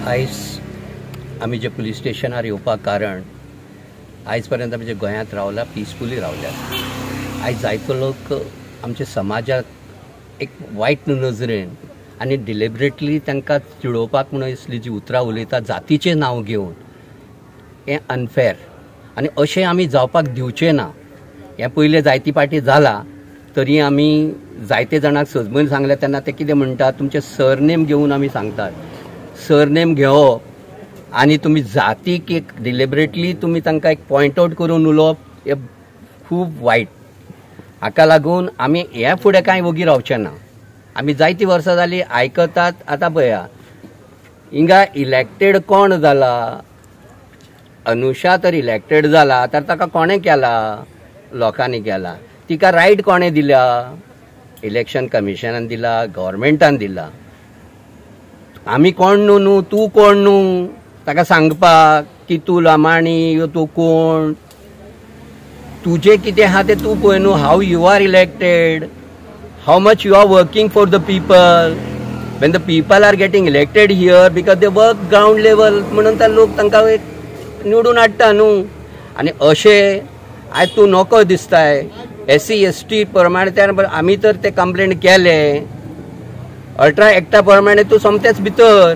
आयज आमी जे पुलीस स्टेशनार येवपाक कारण आयज पर्यंत आमी जे गोंयांत रावला पिसफुली रावल्यात। आयज जायतो लोक आमच्या समाजाक एक वायट नजरेन आनी डिलिबरेटली तांकां चिडोवपाक म्हणून असली जी उतरां उलयतात जातीचें नांव घेवन, हें अनफेर आनी अशें आमी जावपाक दिवचें ना। हें पयलें जायती पाटी जालां, तरी आमी जायते जाणांक सजमून सांगले तेन्ना ते कितें म्हणटात, तुमचे सरनेम घेवन आमी सांगतात। सरनेम घेवप आनी तुमी जातीक एक डिलिबरेटली तुमी तांकां एक पॉयंट आउट करून उलोवप हें खूब वायट। हाका लागून आमी हे फुडें कांय वोगी रावचे ना। आमी जायतीं वर्सां जालीं आयकतात। आतां पळया, हिंगा इलेक्टेड कोण जाला, अनुषा तर इलेक्टेड जाला, तर ताका कोणें केला? लोकांनी केला। तिका रायट कोणें दिला? इलेक्शन कमिशनान दिला, गव्हर्मेंटान दिला। आमी कोण न्हू, तूं कोण न्हू ताका सांगपाक की तूं लमाणी यो तूं कोण, तुजें कितें आहा तें तूं पळय न्हू। How you are elected, how much you are working for the people. When the people are getting elected here because they work ground level, म्हणून ते लोक तांकां निवडून हाडटा न्हू। आनी अशें आयज तूं नोको दिसताय SC ST प्रमाणे आमी तर ते कंप्लेंट केले, अल्ट्रा एक्टा प्रमाणे तूं सोमतेच भितर,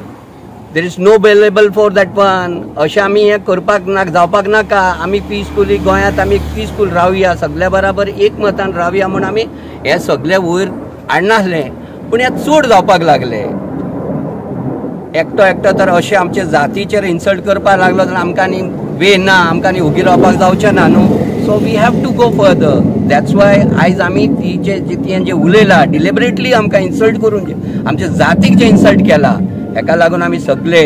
there is no available for that one. अशें आमी हें करपाक ना, जावपाक नाका। आमी पिसफुली गोंयांत आमी पिसफूल रावया, सगळ्या बराबर एक मतान रावया म्हणून आमी हे सगळे वयर हाडनासले। पूण हें चड जावपाक लागले। एकटो तर अशें आमचे जातीचेर इन्सल्ट करपाक लागलो जाल्यार आमकां न्ही वे ना, आमकां न्ही उगी रावपाक जावचें ना न्हू। So we have to go further. That's why आयज आमी तिचें जे उलयलां डिलिबरेटली आमकां इन्सल्ट करून आमच्या जातीक जे इन्सल्ट केला, हेका लागून आमी सगळे,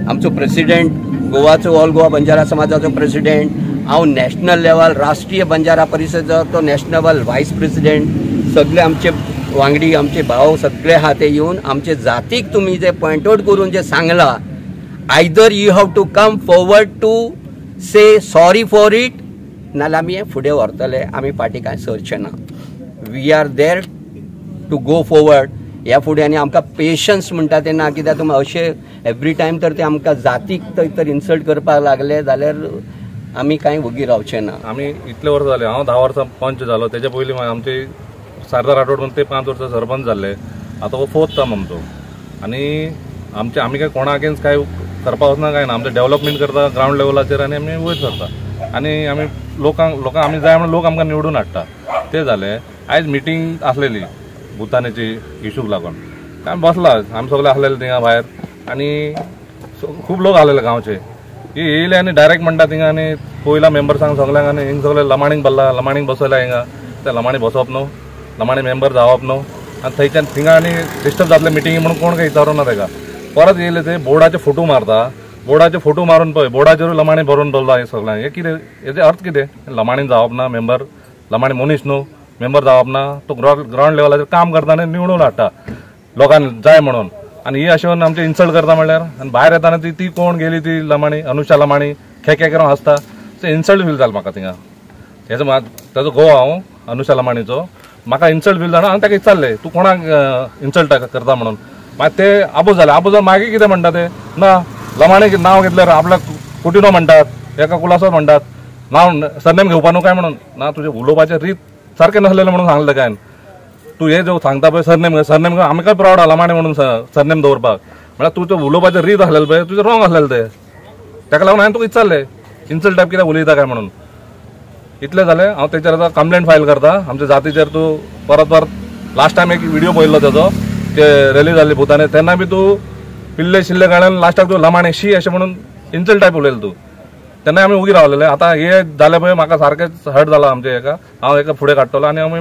आमचो प्रेसिडेंट, गोवाचो ऑल गोवा बंजारा समाजाचो प्रेसिडेंट, हांव नॅशनल लेवल राष्ट्रीय बंजारा परिशदेचो नॅशनल व्हायस प्रेसिडेंट, सगळे आमचे वांगडी, आमचे भाव सगळे आहा ते येवन आमचे जातीक तुमी जे पॉयंट आउट करून जे सांगला, either you have to come forward to say sorry for it, नाल्यार आमी हें फुडें व्हरतले। आमी फाटीं कांय सरचे ना। We are there to go forward ह्या फुडें। आनी आमकां पेशन्स म्हणटा ते ना, कित्याक तुमी अशें एवरी टायम तर ते आमकां जातीक तर इन्सल्ट करपाक लागले जाल्यार आमी कांय वोगी रावचे ना। आमी इतले वर्सां जाले, हांव 10 वर्सां पंच जालो, तेच्या पयलीं आमचे शारदा राठोड म्हणून ते 5 वर्सां सरपंच जाल्ले। आतां हो 4th टर्म आमचो। आनी आमी काय कोणा अगेन्स्ट काय करपाक वचना, काय ना। आमचें डेव्हलपमेंट करता ग्राउंड लेवलाचेर आनी आमी वयर सरता। आनी आमी लोकांक आमी जाय म्हणून लोक आमकां निवडून हाडटा, ते जाले। आयज मिटींग आसलेली भुतानाची इशूक लागून, आमी बसला, आमी सगळे आसलेले थिंगा भायर, आनी खूब लोक आसलेले गांवचे। येयले आनी डायरेक्ट म्हणटा थिंगा, आनी पयला मेंबर्सांक सगळ्यांक, आनी हिंग सगळे लमाणीक भरला, लमाणीक बसयला हिंगा। ते लमाणी बसप न्हू, लमाणी मेंबर जावप न्हू। आनी थंयच्यान थिंगा आनी डिस्टर्ब जातले मिटींग म्हणून कोण काय विचारूं ना ताका। परत येयले ते बोर्डाचे फोटो मारता, बोर्डाचे फोटो मारून पळय, बोर्डाचेर लमाणी भरून दवरला हे सगळ्यांक। हे कितें, हेजे अर्थ कितें? लमाणीन जावप ना मेंबर, लमाणी मनीस न्हू, मेंबर जावप ना, तो ग्राउंड लेवलाचेर काम करता आनी निवडून हाडटा लोकांनी जाय म्हणून। आनी ही अशें आमचे इन्सल्ट करता म्हणल्यार, आनी भायर येताना ती कोण गेली ती लमाणी, अनुषा लमाणी, खेके करून हसता, ते इन्सल्ट फील जालें म्हाका थिंगा। हेजो ताजो घोव हांव अनुषा लमाणीचो, म्हाका इन्सल्ट फील जालें। हांवें ताका विचारलें, तूं कोणाक इन्सल्ट करता म्हणून। मागीर ते आबूज जाले मागीर कितें म्हणटा ते, ना लमाणी नांव घेतल्यार आपल्याक कुटिनो म्हणटात, एका कुलासो म्हणटात, नांव सरनेम घेवपा न्हू काय म्हणून। ना, तुजें उलोवपाचें रीत सारकें नासलेलें म्हणून सांगलें काय। तूं हे जो सांगता पळय सरनेम घेवन आमी काय प्रावड आहा लमाणी म्हणून सरनेम दवरपाक, म्हळ्यार तुजें उलोवपाचें रीत आसलेलें पळय तुजें रॉंग आसलेलें ते। ताका लागून हांवें तुका विचारलें इन्सल्ट टायप कित्याक उलयता काय म्हणून। इतलें जालें, हांव तेचेर आतां कंप्लेंट फायल करता आमच्या जातीचेर। तूं परत लास्ट टायम एक व्हिडिओ पळयल्लो तेजो, ते रॅली जाल्ली भुताने, तेन्ना बी तूं पिल्ले शिल्ले गाळ्यान लास्टाक तूं लमाणे शी अशें म्हणून इन्सल्ट टायप उलयलें तूं। तेन्ना आमी उगी रावलेले। आतां हे जालें पळय, म्हाका सारकेंच हर्ट जाला आमचे हेका। हांव हेका फुडें काडटलो, आनी आमी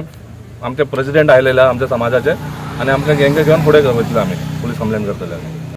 आमचे प्रेसिडेंट आयलेले आमच्या समाजाचे, आनी आमकां हेंका घेवन फुडें वयतले, आमी पुलीस कंप्लेंट करतले।